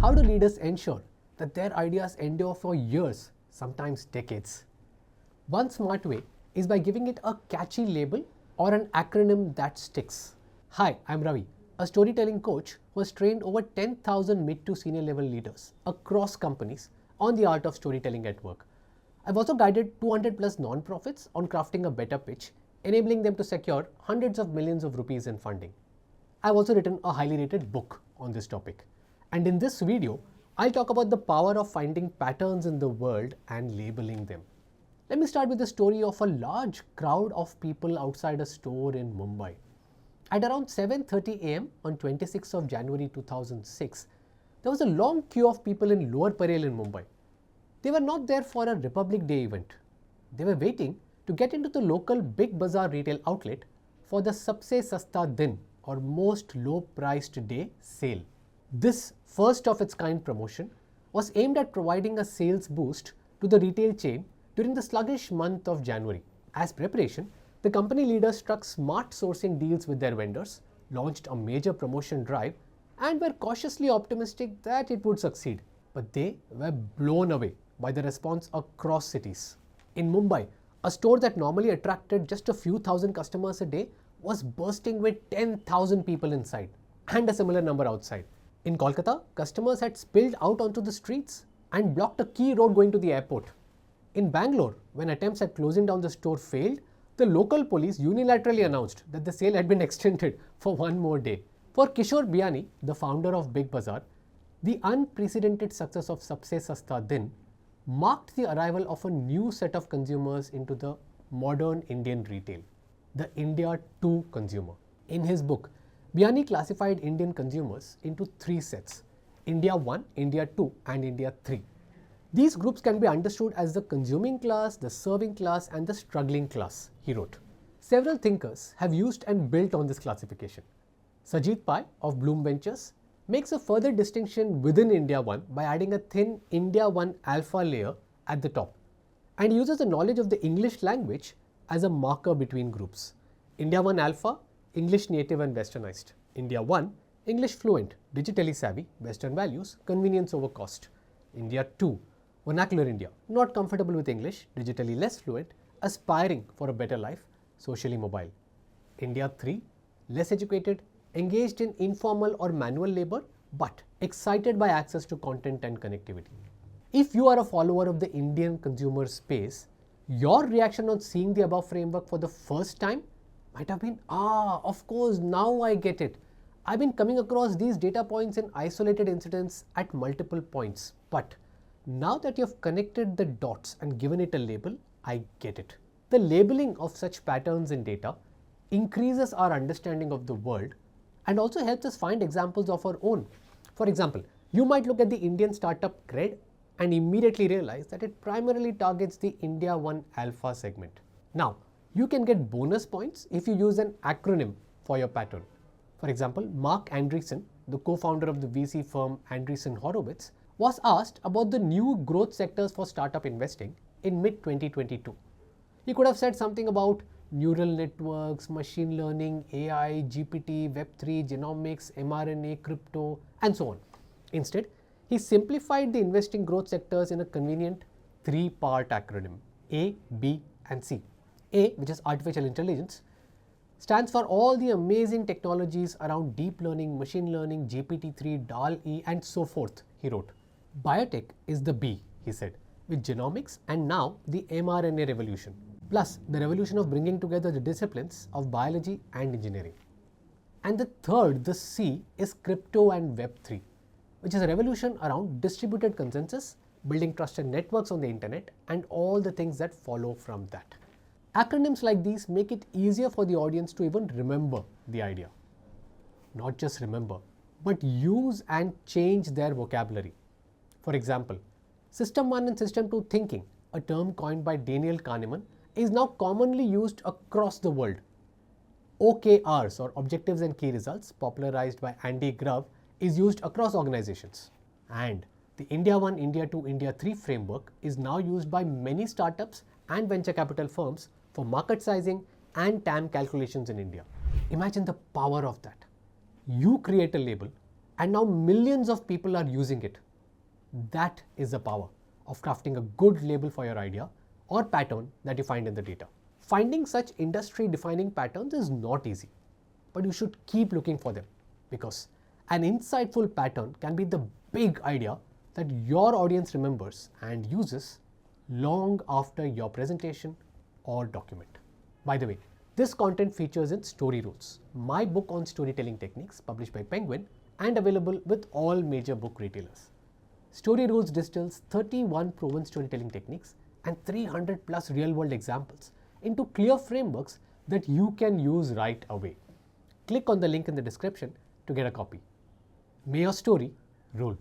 How do leaders ensure that their ideas endure for years, sometimes decades? One smart way is by giving it a catchy label or an acronym that sticks. Hi, I'm Ravi, a storytelling coach who has trained over 10,000 mid to senior level leaders across companies on the art of storytelling at work. I've also guided 200 plus non-profits on crafting a better pitch, enabling them to secure hundreds of millions of rupees in funding. I've also written a highly rated book on this topic. And in this video, I'll talk about the power of finding patterns in the world and labeling them. Let me start with the story of a large crowd of people outside a store in Mumbai. At around 7:30 am on 26th of January 2006, there was a long queue of people in Lower Parel in Mumbai. They were not there for a Republic Day event. They were waiting to get into the local Big Bazaar retail outlet for the Sabse Sasta Din or most low-priced day sale. This first of its kind promotion was aimed at providing a sales boost to the retail chain during the sluggish month of January. As preparation, the company leaders struck smart sourcing deals with their vendors, launched a major promotion drive, and were cautiously optimistic that it would succeed. But they were blown away by the response across cities. In Mumbai, a store that normally attracted just a few thousand customers a day was bursting with 10,000 people inside and a similar number outside. In Kolkata, customers had spilled out onto the streets and blocked a key road going to the airport. In Bangalore, when attempts at closing down the store failed, the local police unilaterally announced that the sale had been extended for one more day. For Kishore Biani, the founder of Big Bazaar, the unprecedented success of Sabse Sasta Din marked the arrival of a new set of consumers into the modern Indian retail, the India 2 consumer. In his book, Biani classified Indian consumers into three sets: India 1, India 2 and India 3. These groups can be understood as the consuming class, the serving class and the struggling class, he wrote. Several thinkers have used and built on this classification. Sajid Pai of Bloom Ventures makes a further distinction within India 1 by adding a thin India 1 alpha layer at the top, and uses the knowledge of the English language as a marker between groups. India 1 alpha, English native and westernized. India 1, English fluent, digitally savvy, western values, convenience over cost. India 2, vernacular India, not comfortable with English, digitally less fluent, aspiring for a better life, socially mobile. India 3, less educated, engaged in informal or manual labor, but excited by access to content and connectivity. If you are a follower of the Indian consumer space, your reaction on seeing the above framework for the first time might have been, of course, now I get it. I've been coming across these data points in isolated incidents at multiple points, but now that you've connected the dots and given it a label, I get it. The labeling of such patterns in data increases our understanding of the world and also helps us find examples of our own. For example, you might look at the Indian startup Cred and immediately realize that it primarily targets the India 1 alpha segment. Now, you can get bonus points if you use an acronym for your pattern. For example, Mark Andreessen, the co-founder of the VC firm Andreessen Horowitz, was asked about the new growth sectors for startup investing in mid-2022. He could have said something about neural networks, machine learning, AI, GPT, Web3, genomics, mRNA, crypto, and so on. Instead, he simplified the investing growth sectors in a convenient three-part acronym: A, B, and C. A, which is artificial intelligence, stands for all the amazing technologies around deep learning, machine learning, GPT-3, DAL-E, and so forth, he wrote. Biotech is the B, he said, with genomics and now the mRNA revolution, plus the revolution of bringing together the disciplines of biology and engineering. And the third, the C, is crypto and Web3, which is a revolution around distributed consensus, building trusted networks on the internet, and all the things that follow from that. Acronyms like these make it easier for the audience to even remember the idea. Not just remember, but use and change their vocabulary. For example, System 1 and System 2 thinking, a term coined by Daniel Kahneman, is now commonly used across the world. OKRs, or Objectives and Key Results, popularized by Andy Grove, is used across organizations. And the India 1, India 2, India 3 framework is now used by many startups and venture capital firms for market sizing and TAM calculations in India. Imagine the power of that. You create a label, and now millions of people are using it. That is the power of crafting a good label for your idea or pattern that you find in the data. Finding such industry-defining patterns is not easy, but you should keep looking for them, because an insightful pattern can be the big idea that your audience remembers and uses long after your presentation or document. By the way, this content features in Story Rules, my book on storytelling techniques published by Penguin and available with all major book retailers. Story Rules distills 31 proven storytelling techniques and 300 plus real-world examples into clear frameworks that you can use right away. Click on the link in the description to get a copy. May your story rule.